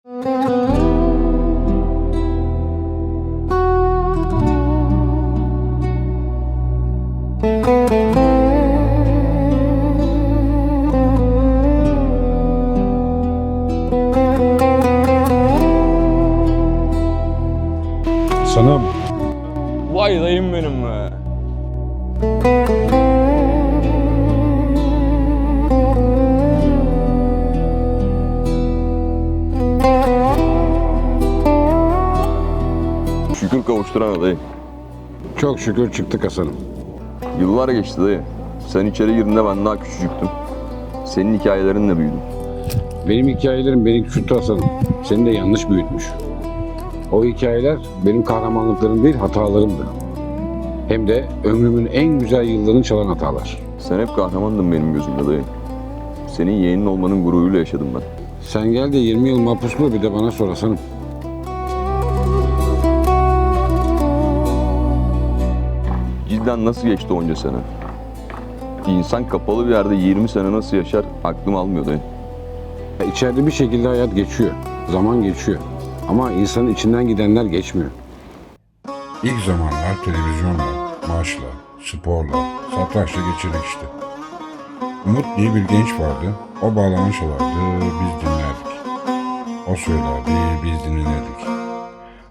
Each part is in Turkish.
Hasan'ım. Vay dayım benim be. Şükür kavuşturan dayı. Çok şükür çıktık Hasan'ım. Yıllar geçti dayı. Sen içeri girdiğinde ben daha küçücüktüm. Senin hikayelerinle büyüdüm. Benim hikayelerim beni küçülttü Hasan'ım. Seni de yanlış büyütmüş. O hikayeler benim kahramanlıklarım değil, hatalarımdı. Hem de ömrümün en güzel yıllarını çalan hatalar. Sen hep kahramandın benim gözümde dayı. Senin yeğenin olmanın gururuyla yaşadım ben. Sen gel de 20 yıl mahpuslu bir de bana sor Hasan'ım. Cidden nasıl geçti onca sene? İnsan kapalı bir yerde 20 sene nasıl yaşar aklım almıyor dayı. İçeride bir şekilde hayat geçiyor, zaman geçiyor. Ama insanın içinden gidenler geçmiyor. İlk zamanlar televizyonla, maçla, sporla, satrançla geçirdik işte. Umut diye bir genç vardı. O bağlama çalardı, biz dinlerdik. O söylerdi, biz dinlerdik.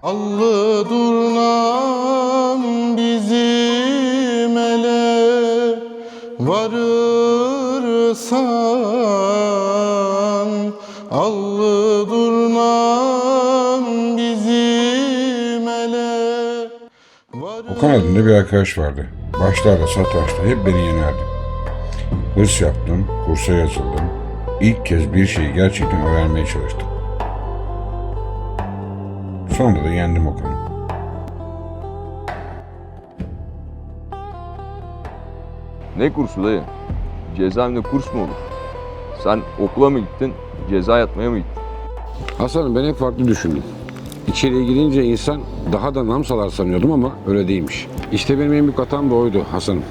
Allı durnam bizim ele varırsan, allı durnam bizim ele varırsan. Okan adında bir arkadaş vardı. Başlarda, satrançta hep beni yenerdi. Hırs yaptım, kursa yazıldım. İlk kez bir şeyi gerçekten öğrenmeye çalıştım. Sonra da yendim Okan'ı. Ne kursu dayı? Cezaevinde kurs mu olur? Sen okula mı gittin, ceza yatmaya mı gittin? Hasan'ım ben hep farklı düşündüm. İçeriye girince insan daha da nam salar sanıyordum ama öyle değilmiş. İşte benim en büyük hatam da oydu Hasan'ım.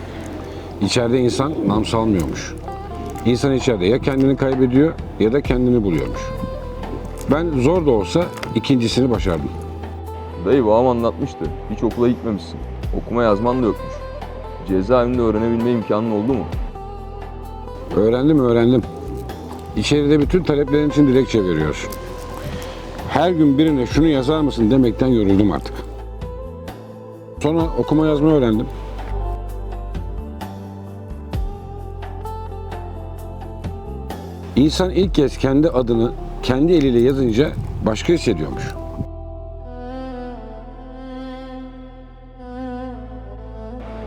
İçeride insan nam salmıyormuş. İnsan içeride ya kendini kaybediyor ya da kendini buluyormuş. Ben zor da olsa ikincisini başardım. Dayı babam anlatmıştı. Hiç okula gitmemişsin. Okuma yazman da yokmuş. Cezaevinde öğrenebilme imkanın oldu mu? Öğrendim. İçeride bütün taleplerim için dilekçe veriyoruz. Her gün birine şunu yazar mısın demekten yoruldum artık. Sonra okuma yazmayı öğrendim. İnsan ilk kez kendi adını kendi eliyle yazınca başka hissediyormuş.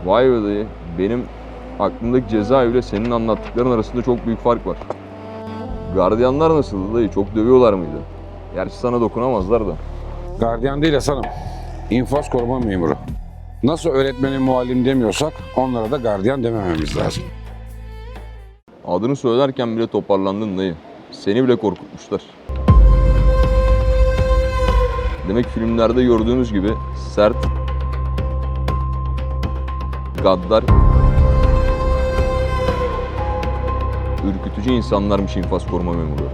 Vay be dayı. Benim aklımdaki cezaeviyle senin anlattıkların arasında çok büyük fark var. Gardiyanlar nasıldı dayı? Çok dövüyorlar mıydı? Gerçi sana dokunamazlar da. Gardiyan değil Hasan'ım. İnfaz koruma memuru. Nasıl öğretmene muallim demiyorsak onlara da gardiyan demememiz lazım. Adını söylerken bile toparlandın dayı. Seni bile korkutmuşlar. Demek filmlerde gördüğümüz gibi sert, gaddar, ürkütücü insanlarmış infaz koruma memuru.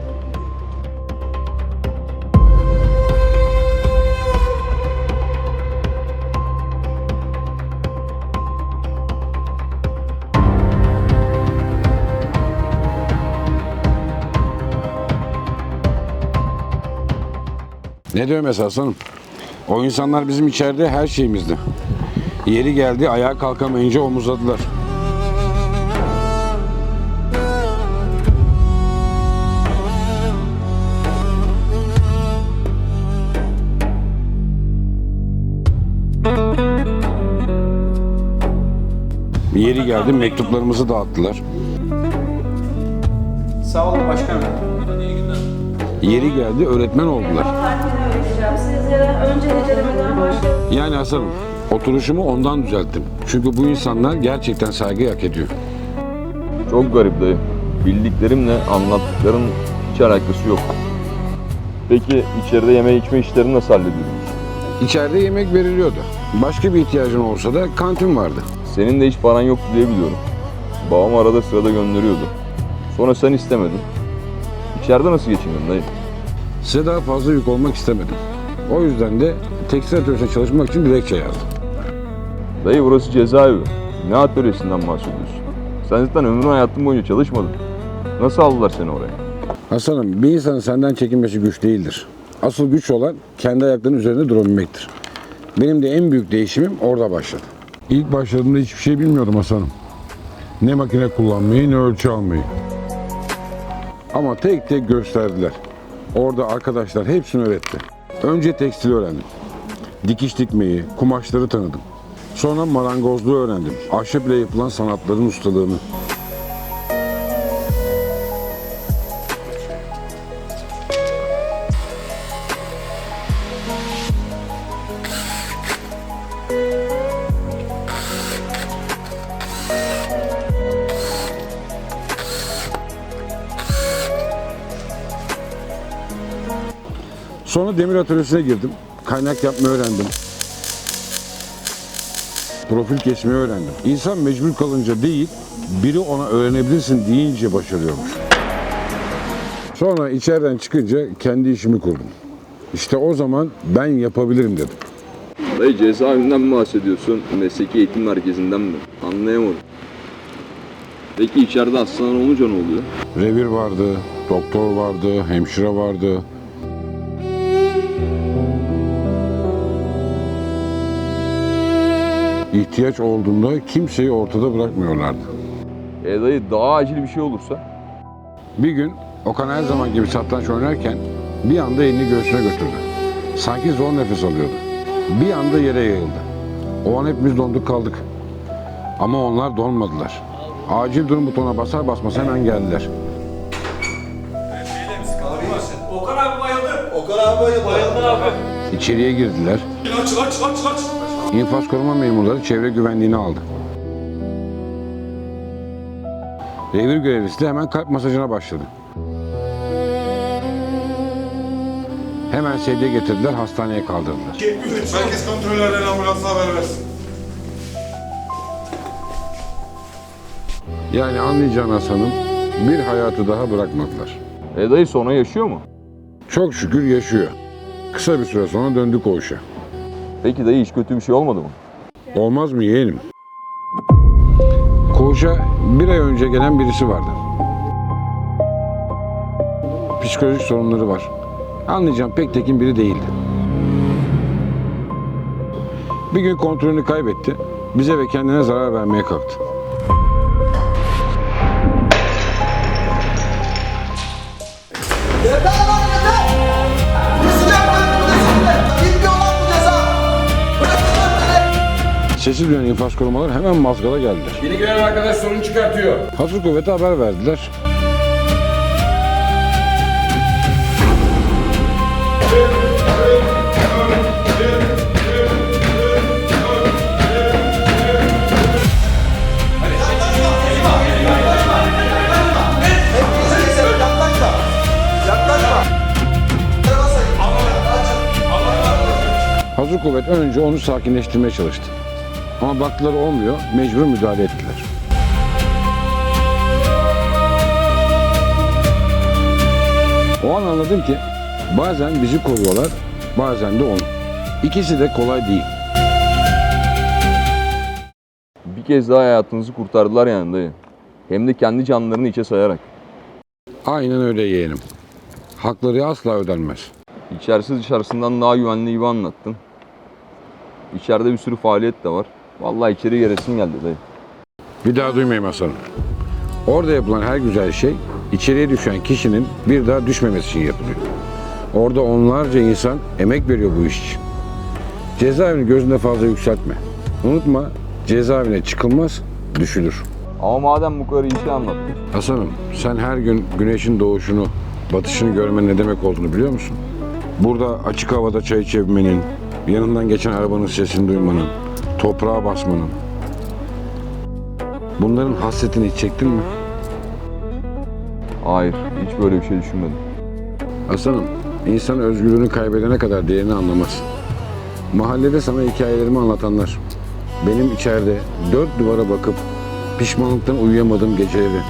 Ne dövmesi Hasan'ım? O insanlar bizim içeride her şeyimizdi. Yeri geldi ayağa kalkamayınca omuzladılar. Yeri geldi mektuplarımızı dağıttılar. Sağ olun başkanım. Yeri geldi öğretmen oldular. Partine öğreteceğim. Sizlere önce hecelemeden başlayalım. Yani Hasan'ım oturuşumu ondan düzelttim. Çünkü bu insanlar gerçekten saygı hak ediyor. Çok garip dayı. Bildiklerimle anlattıkların hiç alakası yok. Peki içeride yeme içme işlerini nasıl hallediyorsunuz? İçeride yemek veriliyordu. Başka bir ihtiyacın olsa da kantin vardı. Senin de hiç paran yoktu diye biliyorum. Babam arada sırada gönderiyordu. Sonra sen istemedin. İçeride nasıl geçindin dayı? Size daha fazla yük olmak istemedim. O yüzden de tekstil atölyesinde çalışmak için dilekçe yazdım. Dayı burası cezaevi. Ne atölyesinden bahsediyorsun? Sen zaten ömrün hayatın boyunca çalışmadın. Nasıl aldılar seni oraya? Hasan'ım, bir insanın senden çekinmesi güç değildir. Asıl güç olan kendi ayaklarının üzerinde durabilmektir. Benim de en büyük değişimim orada başladı. İlk başladığımda hiçbir şey bilmiyordum Hasan'ım. Ne makine kullanmayı ne ölçü almayı. Ama tek tek gösterdiler. Orada arkadaşlar hepsini öğretti. Önce tekstil öğrendim. Dikiş dikmeyi, kumaşları tanıdım. Sonra marangozluğu öğrendim. Ahşap ile yapılan sanatların ustalığını. Sonra demir atölyesine girdim. Kaynak yapmayı öğrendim. Profil kesmeyi öğrendim. İnsan mecbur kalınca değil, biri ona öğrenebilirsin deyince başarıyormuş. Sonra içeriden çıkınca kendi işimi kurdum. İşte o zaman ben yapabilirim dedim. Dayı cezaevinden mi bahsediyorsun? Mesleki eğitim merkezinden mi? Anlayamadım. Peki içeride hastane olunca ne oluyor? Revir vardı, doktor vardı, hemşire vardı. İhtiyaç olduğunda kimseyi ortada bırakmıyorlardı. Dayı daha acil bir şey olursa? Bir gün Okan her zaman gibi satranç oynarken bir anda elini göğsüne götürdü. Sanki zor nefes alıyordu. Bir anda yere yayıldı. O an hepimiz donduk kaldık. Ama onlar donmadılar. Acil durum butonuna basar basmaz hemen geldiler. Okan abi bayıldı. Okan abi Bayıldı abi. İçeriye girdiler. Aç. İnfaz koruma memurları çevre güvenliğini aldı. Revir görevlisi de hemen kalp masajına başladı. Hemen sedye getirdiler, hastaneye kaldırdılar. Merkez kontrollerden ambulansa haber versin. Yani anlayacağın Hasan'ım, bir hayatı daha bırakmadılar. Dayı sonra yaşıyor mu? Çok şükür yaşıyor. Kısa bir süre sonra döndük o işe. Peki dayı hiç kötü bir şey olmadı mı? Olmaz mı yeğenim? Koğuşa bir ay önce gelen birisi vardı. Psikolojik sorunları var. Anlayacağım pek tekin biri değildi. Bir gün kontrolünü kaybetti. Bize ve kendine zarar vermeye kalktı. Yeter lan yeter! Bizi yapmadınız! Bilmiyor lan bu ceza! Bırakın lan beni! Sesi duyan infaz korumalar hemen mazgala geldiler. Yeni gelen arkadaş sorun çıkartıyor. Hafif kuvvete haber verdiler. Neyse, yaklaşma! Yaklaşma! Hazır kuvvet önce onu sakinleştirmeye çalıştı. Ama baktılar olmuyor, mecbur müdahale ettiler. O an anladım ki bazen bizi koruyorlar, bazen de onu. İkisi de kolay değil. Bir kez daha hayatınızı kurtardılar yani dayı. Hem de kendi canlarını içe sayarak. Aynen öyle yeğenim. Hakları asla ödenmez. İçerisi dışarısından daha güvenli gibi anlattın. İçeride bir sürü faaliyet de var. Vallahi içeri giresim geldi dayı. Bir daha duymayayım Hasan'ım. Orada yapılan her güzel şey içeriye düşen kişinin bir daha düşmemesi için yapılıyor. Orada onlarca insan emek veriyor bu iş için. Cezaevini gözünde fazla yükseltme. Unutma, cezaevine çıkılmaz, düşülür. Ama madem bu kadar iyi şey anlattın. Hasan'ım, sen her gün güneşin doğuşunu, batışını görmenin ne demek olduğunu biliyor musun? Burada açık havada çay içebilmenin, yanından geçen arabanın sesini duymanın, toprağa basmanın. Bunların hasretini hiç çektin mi? Hayır, hiç böyle bir şey düşünmedim. Hasan'ım, insan özgürlüğünü kaybedene kadar değerini anlamaz. Mahallede sana hikayelerimi anlatanlar, benim içeride 4 duvara bakıp pişmanlıktan uyuyamadığım geceleri,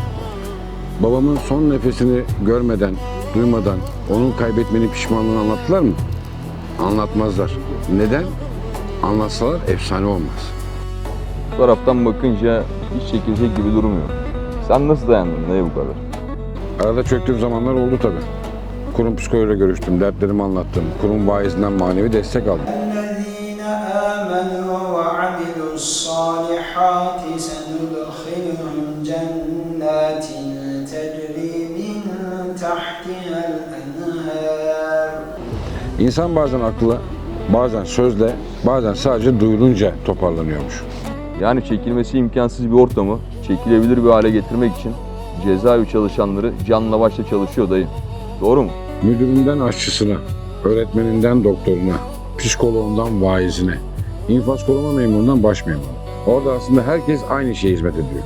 babamın son nefesini görmeden duymadan onun kaybetmenin pişmanlığını anlattılar mı? Anlatmazlar. Neden? Anlatsalar efsane olmaz. Bu taraftan bakınca hiç çekilecek gibi durmuyor. Sen nasıl dayandın dayı bu kadar? Arada çöktüğüm zamanlar oldu tabii. Kurum psikologuyla görüştüm, dertlerimi anlattım. Kurum vaizinden manevi destek aldım. الذين آمنوا وعملوا الصالحات سندخلهم جنات تجري من تحتها الأنهار. İnsan bazen akılla, bazen sözle, bazen sadece duyulunca toparlanıyormuş. Yani çekilmesi imkansız bir ortamı çekilebilir bir hale getirmek için cezaevi çalışanları canla başla çalışıyor dayı. Doğru mu? Müdüründen aşçısına, öğretmeninden doktoruna, psikoloğundan vaizine, infaz koruma memurundan baş memuruna. Orada aslında herkes aynı şeye hizmet ediyor.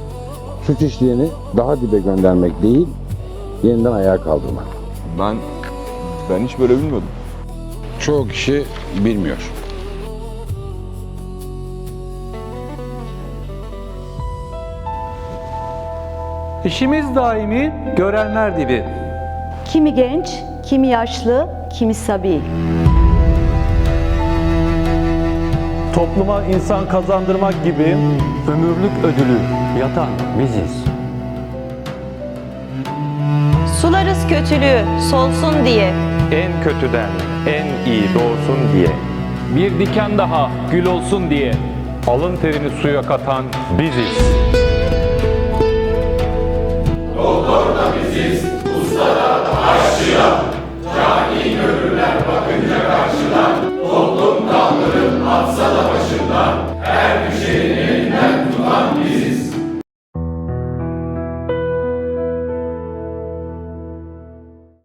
Suç işleyeni daha dibe göndermek değil, yeniden ayağa kaldırmak. Ben hiç böyle bilmiyordum. Çoğu kişi bilmiyor. İşimiz daimi, görenler dibi. Kimi genç, kimi yaşlı, kimi sabi. Topluma insan kazandırmak gibi ömürlük ödülü yatan biziz. Sularız kötülüğü, solsun diye. En kötüden en iyi doğsun diye. Bir diken daha gül olsun diye. Alın terini suya katan biziz. Doktor da biziz, usta da aşçı da.